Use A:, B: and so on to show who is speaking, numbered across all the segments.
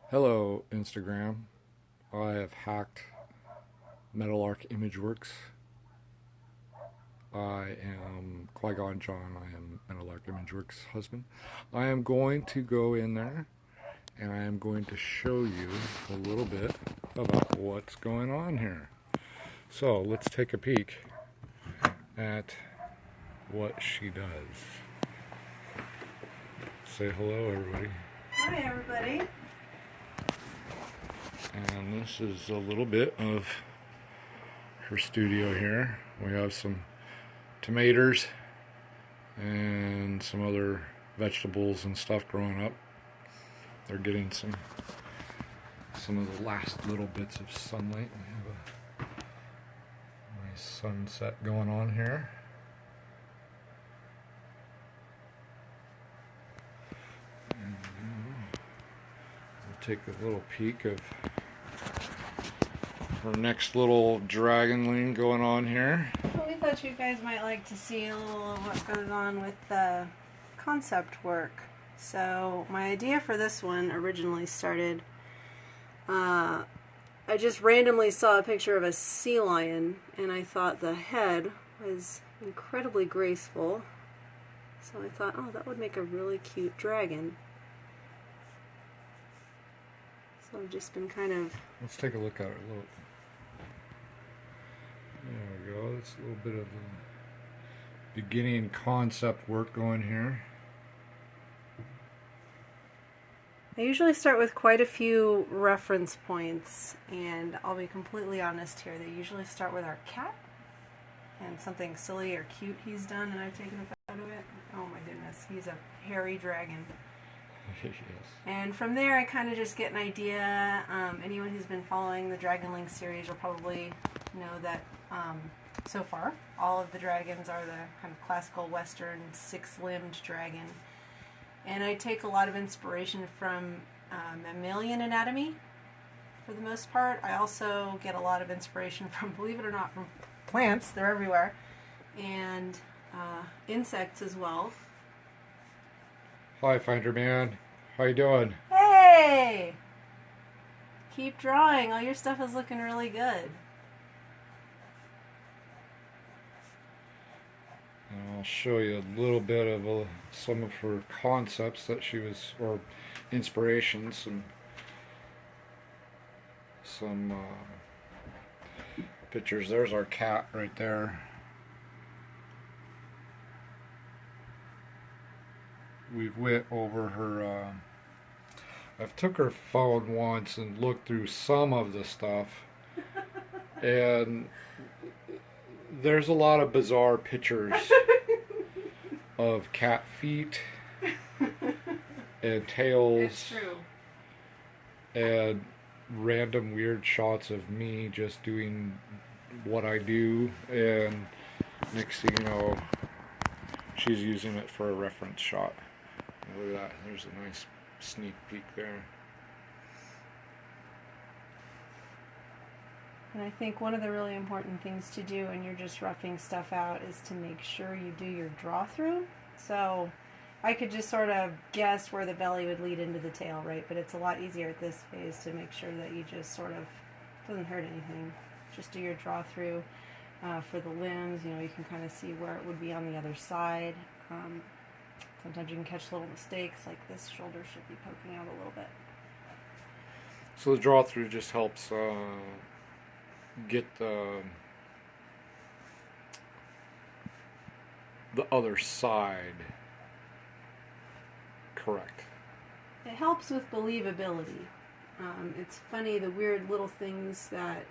A: Hello, Instagram. I have hacked Metal-Arc Imageworks. I am Qui-Gon John. I am Metal-Arc Imageworks' husband. I am going to go in there and I am going to show you a little bit about what's going on here. So let's take a peek at what she does. Say hello, everybody.
B: Hi, everybody.
A: And this is a little bit of her studio here. We have some tomatoes and some other vegetables and stuff growing up. They're getting some of the last little bits of sunlight. We have a nice sunset going on here. And we'll take a little peek of our next little Dragonling going on here.
B: Well, we thought you guys might like to see a little of what goes on with the concept work. So my idea for this one originally started, I just randomly saw a picture of a sea lion and I thought the head was incredibly graceful. So I thought, oh, that would make a really cute dragon. So I've just been kind of...
A: Let's take a look at it. Look. There we go. That's a little bit of beginning concept work going here.
B: I usually start with quite a few reference points, and I'll be completely honest here. They usually start with our cat and something silly or cute he's done, and I've taken a photo of it. Oh my goodness, he's a hairy dragon.
A: Yes.
B: And from there, I kind of just get an idea. Anyone who's been following the Dragonlings series will probably know that so far, all of the dragons are the kind of classical Western six-limbed dragon. And I take a lot of inspiration from mammalian anatomy, for the most part. I also get a lot of inspiration from, believe it or not, from plants. They're everywhere. And insects as well.
A: Hi, Finder Man. How you doing?
B: Hey! Keep drawing. All your stuff is looking really good.
A: And I'll show you a little bit of some of her concepts that she was, or inspirations, and some pictures. There's our cat right there. We went over her. I've took her phone once and looked through some of the stuff, and there's a lot of bizarre pictures of cat feet and tails.
B: It's true.
A: And random weird shots of me just doing what I do, and next thing you know, she's using it for a reference shot. Look at that, there's a nice sneak peek there.
B: And I think one of the really important things to do when you're just roughing stuff out is to make sure you do your draw through. So I could just sort of guess where the belly would lead into the tail, right? But it's a lot easier at this phase to make sure that you just sort of, doesn't hurt anything. Just do your draw through for the limbs. You know, you can kind of see where it would be on the other side. Sometimes you can catch little mistakes, like this shoulder should be poking out a little bit.
A: So the draw through just helps get the other side correct.
B: It helps with believability. It's funny, the weird little things that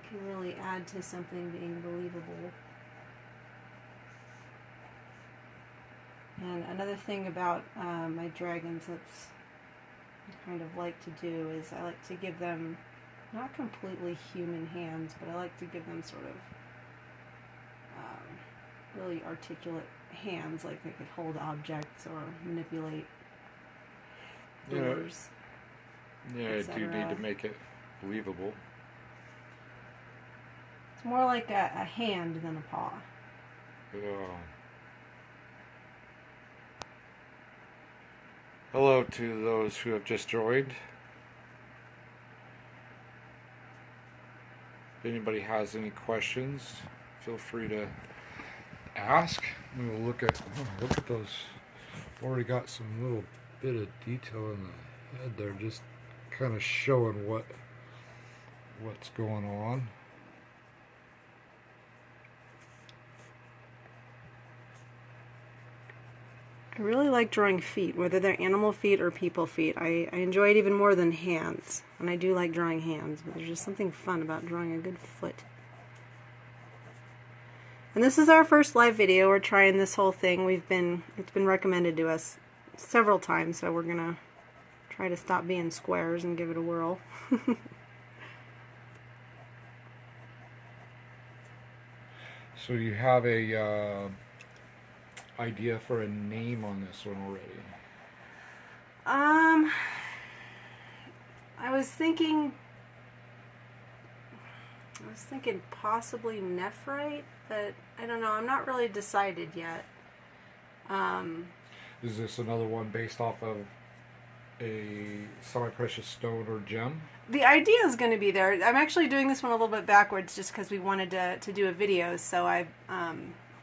B: can really add to something being believable. And another thing about my dragons that's I kind of like to do is I like to give them not completely human hands, but I like to give them sort of really articulate hands, like they could hold objects or manipulate doors.
A: Yeah, I do need to make it believable.
B: It's more like a hand than a paw.
A: Yeah. Hello to those who have just joined. anybody has any questions, feel free to ask. We will look at those. Already got some little bit of detail in the head there, just kind of showing what's going on.
B: I really like drawing feet, whether they're animal feet or people feet. I enjoy it even more than hands, and I do like drawing hands, but there's just something fun about drawing a good foot. And this is our first live video. We're trying this whole thing. It's been recommended to us several times, so we're gonna try to stop being squares and give it a whirl.
A: So you have a idea for a name on this one already?
B: I was thinking possibly nephrite, but I don't know. I'm not really decided yet.
A: Is this another one based off of a semi-precious stone or gem?
B: The idea is going to be there. I'm actually doing this one a little bit backwards just because we wanted to do a video, so I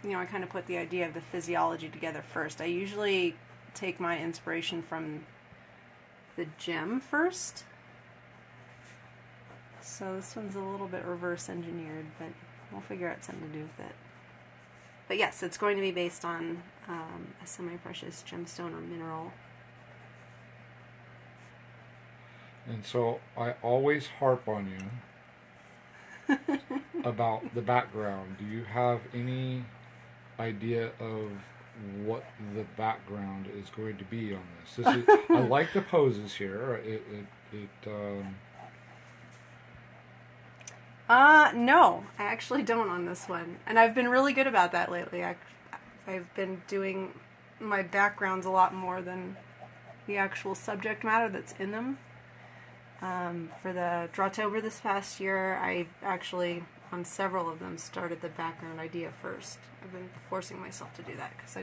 B: kind of put the idea of the physiology together first. I usually take my inspiration from the gem first. So this one's a little bit reverse engineered, but we'll figure out something to do with it. But yes, it's going to be based on a semi-precious gemstone or mineral.
A: And so I always harp on you about the background. Do you have any idea of what the background is going to be on this? I like the poses here.
B: No, I actually don't on this one. And I've been really good about that lately. I've been doing my backgrounds a lot more than the actual subject matter that's in them. For the Drawtober this past year, I actually, on several of them, started the background idea first. I've been forcing myself to do that because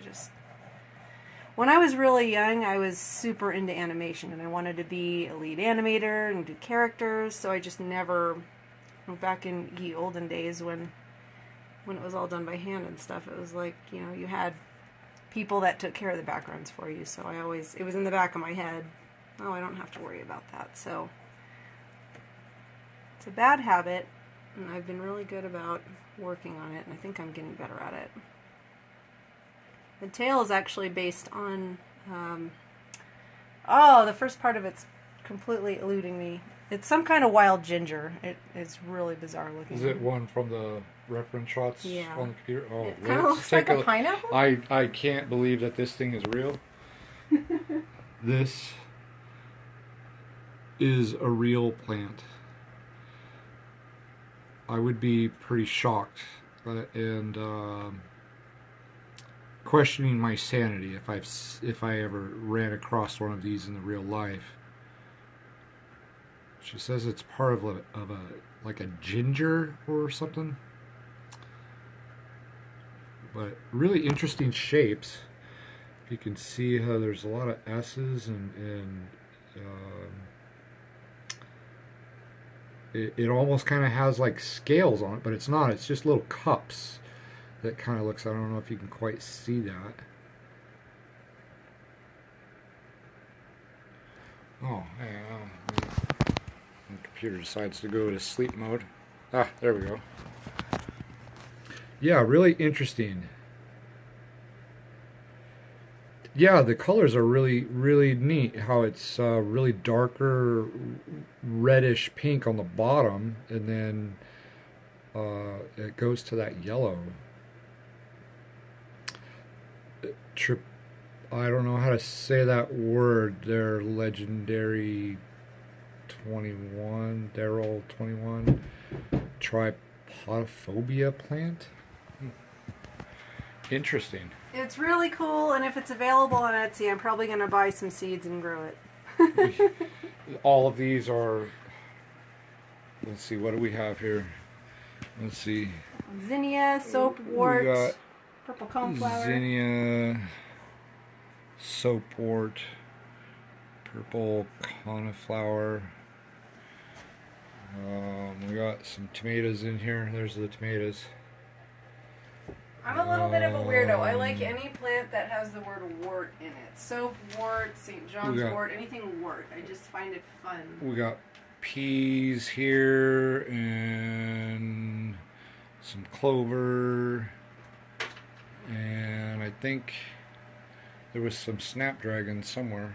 B: when I was really young, I was super into animation and I wanted to be a lead animator and do characters, so I just never, back in the olden days when it was all done by hand and stuff, it was like, you had people that took care of the backgrounds for you, so it was in the back of my head, oh, I don't have to worry about that, so it's a bad habit, and I've been really good about working on it, and I think I'm getting better at it. The tail is actually based on, the first part of it's completely eluding me. It's some kind of wild ginger. It's really bizarre looking.
A: Is it one from the reference shots on the computer? Oh,
B: it kind of looks like a pineapple?
A: I can't believe that this thing is real. This is a real plant. I would be pretty shocked and questioning my sanity if I ever ran across one of these in the real life. She says it's part of a like a ginger or something, but really interesting shapes. You can see how there's a lot of S's and it almost kind of has like scales on it, but it's not. It's just little cups that kind of looks, I don't know if you can quite see that. Oh, yeah. The computer decides to go to sleep mode. Ah, there we go. Yeah, really interesting. Yeah, the colors are really, really neat. How it's really darker reddish pink on the bottom, and then it goes to that yellow. I don't know how to say that word. They're legendary 21, Daryl 21, tripodophobia plant. Interesting.
B: It's really cool, and if it's available on Etsy, I'm probably going to buy some seeds and grow it.
A: All of these are, let's see, what do we have here? Let's see.
B: Zinnia, soapwort, purple coneflower.
A: Zinnia, soapwort, purple coneflower. We got some tomatoes in here. There's the tomatoes.
B: I'm a little bit of a weirdo. I like any plant that has the word wort in it. Soap wort, St. John's wort, anything wort. I just find it fun.
A: We got peas here and some clover. And I think there was some snapdragon somewhere,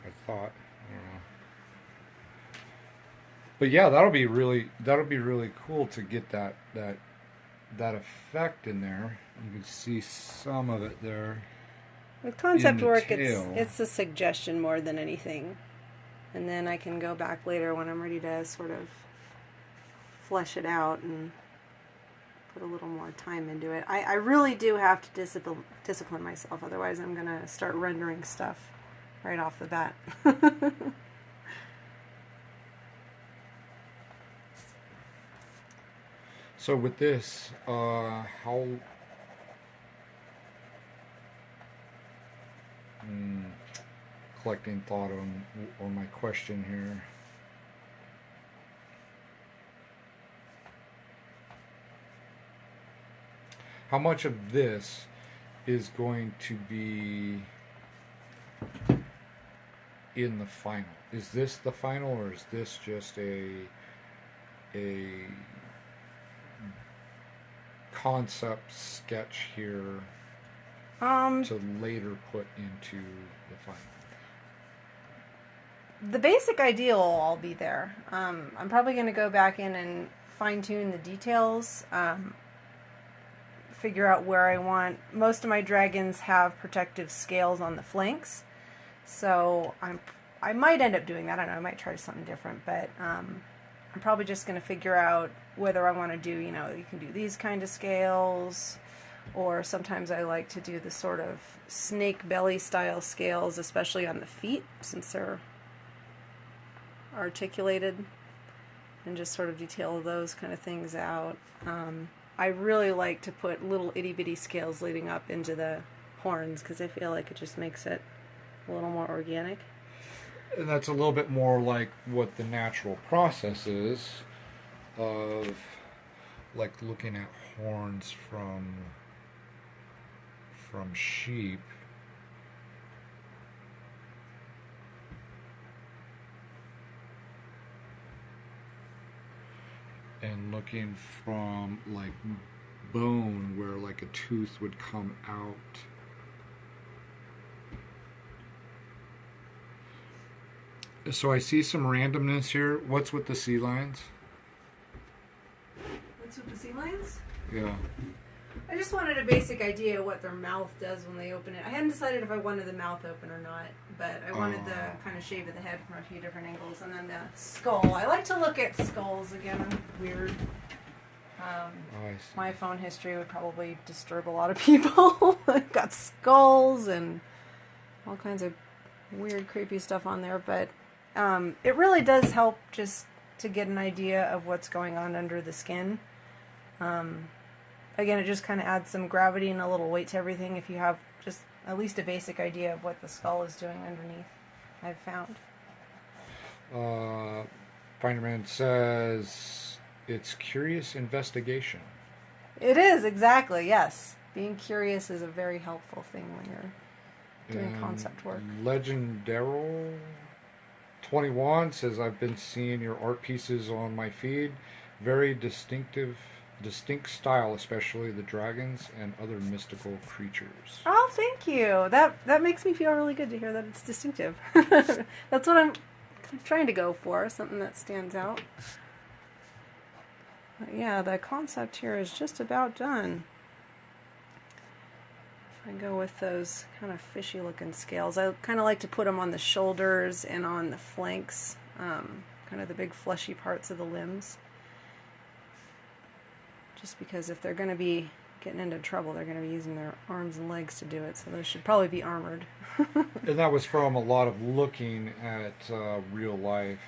A: I thought. I don't know. But yeah, that'll be really cool to get that effect in there. You can see some of it there.
B: With concept work, it's a suggestion more than anything. And then I can go back later when I'm ready to sort of flesh it out and put a little more time into it. I really do have to discipline myself, otherwise I'm going to start rendering stuff right off the bat.
A: So with this, collecting thought on my question here. How much of this is going to be in the final? Is this the final, or is this just a concept sketch here to later put into the final?
B: The basic idea will all be there. I'm probably going to go back in and fine-tune the details, figure out where I want. Most of my dragons have protective scales on the flanks, so I might end up doing that. I don't know, I might try something different, but I'm probably just going to figure out whether I want to do, you can do these kind of scales, or sometimes I like to do the sort of snake belly style scales, especially on the feet, since they're articulated, and just sort of detail those kind of things out. I really like to put little itty bitty scales leading up into the horns, because I feel like it just makes it a little more organic.
A: And that's a little bit more like what the natural process is of, like, looking at horns from sheep. And looking from, like, bone, where, like, a tooth would come out. So I see some randomness here. What's with the sea lions?
B: What's with the sea lions?
A: Yeah.
B: I just wanted a basic idea of what their mouth does when they open it. I hadn't decided if I wanted the mouth open or not, but I wanted the kind of shape of the head from a few different angles, and then the skull. I like to look at skulls again. I'm weird. My phone history would probably disturb a lot of people. I've got skulls and all kinds of weird, creepy stuff on there, but it really does help just to get an idea of what's going on under the skin. Again, it just kind of adds some gravity and a little weight to everything if you have just at least a basic idea of what the skull is doing underneath, I've found.
A: Finderman says it's curious investigation.
B: It is, exactly, yes. Being curious is a very helpful thing when you're doing concept work.
A: Legendaro 21 says, I've been seeing your art pieces on my feed. Very distinct style, especially the dragons and other mystical creatures.
B: Oh, thank you. That makes me feel really good to hear that it's distinctive. That's what I'm trying to go for, something that stands out. But yeah, the concept here is just about done. If I go with those kind of fishy looking scales, I kind of like to put them on the shoulders and on the flanks, kind of the big fleshy parts of the limbs. Just because if they're going to be getting into trouble, they're going to be using their arms and legs to do it, so those should probably be armored.
A: And that was from a lot of looking at real life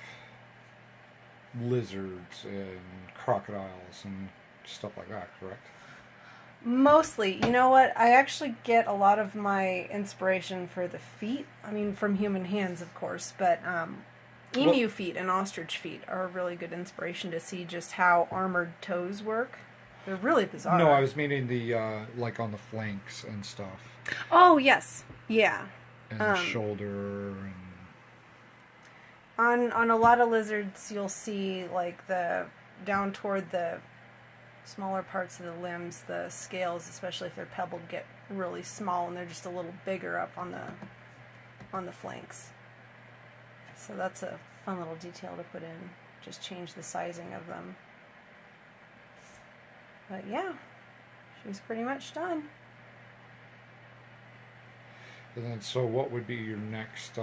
A: lizards and crocodiles and stuff like that, correct?
B: Mostly. You know what? I actually get a lot of my inspiration for the feet. I mean, from human hands, of course, but Emu feet and ostrich feet are a really good inspiration to see just how armored toes work. They're really bizarre.
A: No, I was meaning the like on the flanks and stuff,
B: Oh, yes. Yeah.
A: and the shoulder, and
B: On a lot of lizards, you'll see like the down toward the smaller parts of the limbs, the scales, especially if they're pebbled, get really small and they're just a little bigger up on the flanks. So that's a fun little detail to put in. Just change the sizing of them. But yeah, she's pretty much done.
A: and then so what would be your next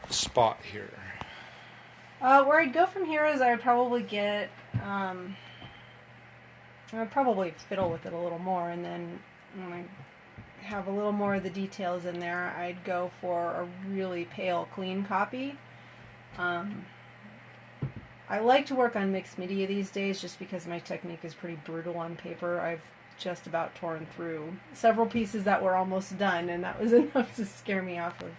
A: spot here?
B: Where I'd go from here is I would probably get, I'd probably fiddle with it a little more, and then when I have a little more of the details in there, I'd go for a really pale, clean copy. I like to work on mixed media these days just because my technique is pretty brutal on paper. I've just about torn through several pieces that were almost done, and that was enough to scare me off of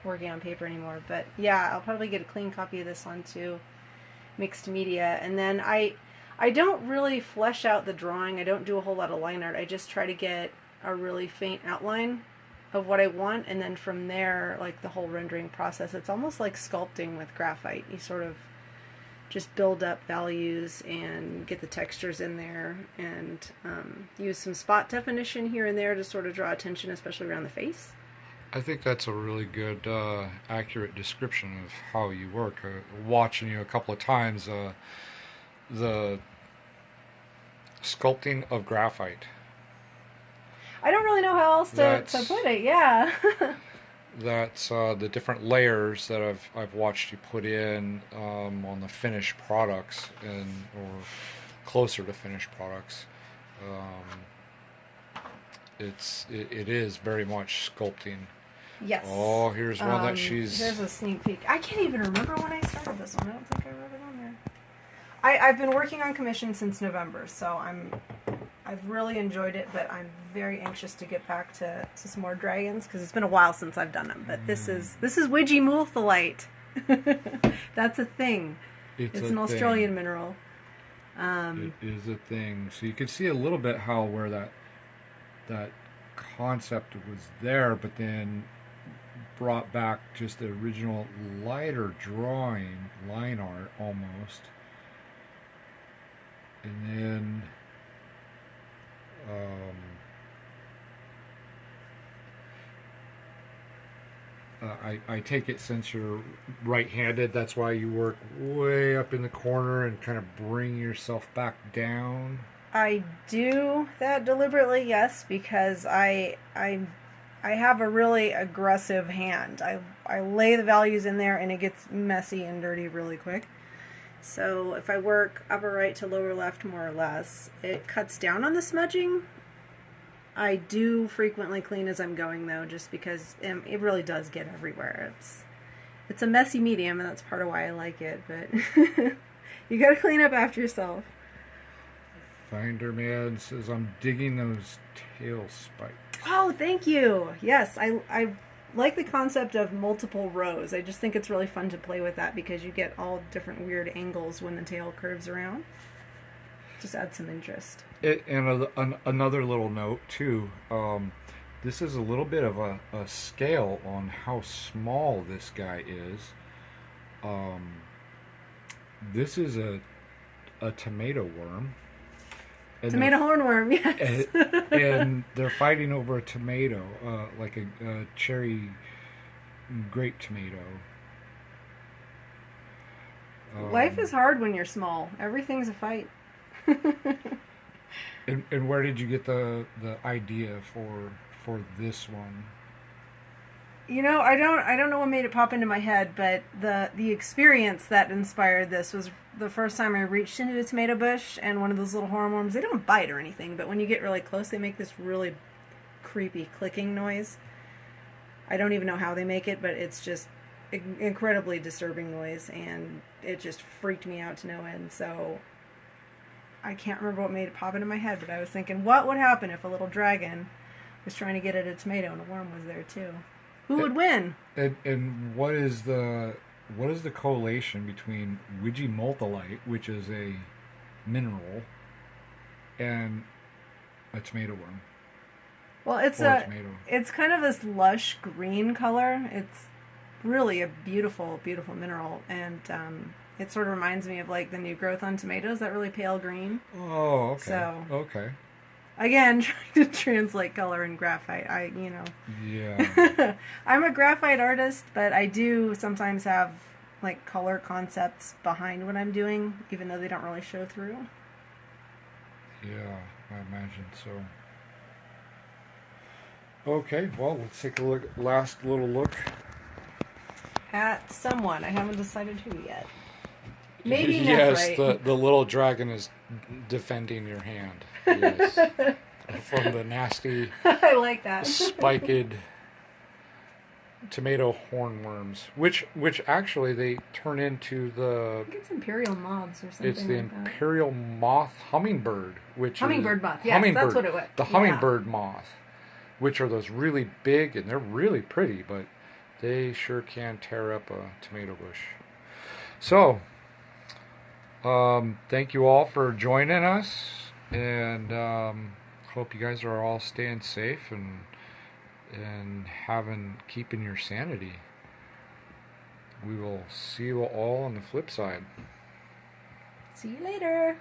B: working on paper anymore. But yeah, I'll probably get a clean copy of this one too, mixed media, and then I don't really flesh out the drawing. I don't do a whole lot of line art. I just try to get a really faint outline of what I want, and then from there, like the whole rendering process, it's almost like sculpting with graphite. You sort of just build up values and get the textures in there, and use some spot definition here and there to sort of draw attention, especially around the face.
A: I think that's a really good, accurate description of how you work. Watching you a couple of times, the sculpting of graphite.
B: I don't really know how else to put it, yeah.
A: That's the different layers that I've watched you put in on the finished products or closer to finished products. It is very much sculpting.
B: Yes.
A: Oh, here's one that she's...
B: Here's a sneak peek. I can't even remember when I started this one. I don't think I wrote it on there. I've been working on commission since November, so I've really enjoyed it, but I'm very anxious to get back to some more dragons, because it's been a while since I've done them. But this is Widgymulthalite. That's a thing. It's an Australian mineral.
A: It is a thing. So you can see a little bit how where that concept was there, but then brought back just the original lighter drawing, line art almost, and then I take it since you're right-handed, that's why you work way up in the corner and kind of bring yourself back down.
B: I do that deliberately, yes, because I have a really aggressive hand. I lay the values in there and it gets messy and dirty really quick. So if I work upper right to lower left more or less, it cuts down on the smudging. I do frequently clean as I'm going though, just because it really does get everywhere. It's a messy medium, and that's part of why I like it, but you gotta clean up after yourself.
A: Finder Man says, I'm digging those tail spikes.
B: Oh, thank you. Yes, I like the concept of multiple rows. I just think it's really fun to play with that because you get all different weird angles when the tail curves around. Just adds some interest.
A: Another little note, too. This is a little bit of a scale on how small this guy is. This is a tomato worm. And
B: tomato hornworm, yes.
A: and they're fighting over a tomato, like a cherry grape tomato.
B: Life is hard when you're small. Everything's a fight.
A: And where did you get the idea for this one?
B: You know, I don't know what made it pop into my head, but the experience that inspired this was the first time I reached into a tomato bush, and one of those little hornworms, they don't bite or anything, but when you get really close, they make this really creepy clicking noise. I don't even know how they make it, but it's just incredibly disturbing noise, and it just freaked me out to no end. So I can't remember what made it pop into my head, but I was thinking, what would happen if a little dragon was trying to get at a tomato and a worm was there too? Who would win?
A: And what is the correlation between Widgiemaltolite, which is a mineral, and a tomato worm?
B: Well, it's kind of this lush green color. It's really a beautiful, beautiful mineral, and it sort of reminds me of like the new growth on tomatoes, that really pale green.
A: Oh, okay.
B: So,
A: okay.
B: Again, trying to translate color in graphite.
A: Yeah.
B: I'm a graphite artist, but I do sometimes have like color concepts behind what I'm doing, even though they don't really show through.
A: Yeah, I imagine so. Okay, well, let's take a last little look
B: At someone. I haven't decided who yet. Maybe
A: yes,
B: Nephrite.
A: the little dragon is defending your hand. Yes. From the nasty,
B: I like that.
A: spiked tomato hornworms, which actually they turn into
B: I think it's imperial moths or something.
A: it's the
B: like that.
A: imperial moth hummingbird,
B: Hummingbird moth. Yes, that's what it was.
A: The hummingbird moth, which are those really big and they're really pretty, but they sure can tear up a tomato bush. So, thank you all for joining us, and hope you guys are all staying safe and keeping your sanity. We will see you all on the flip side.
B: See you later.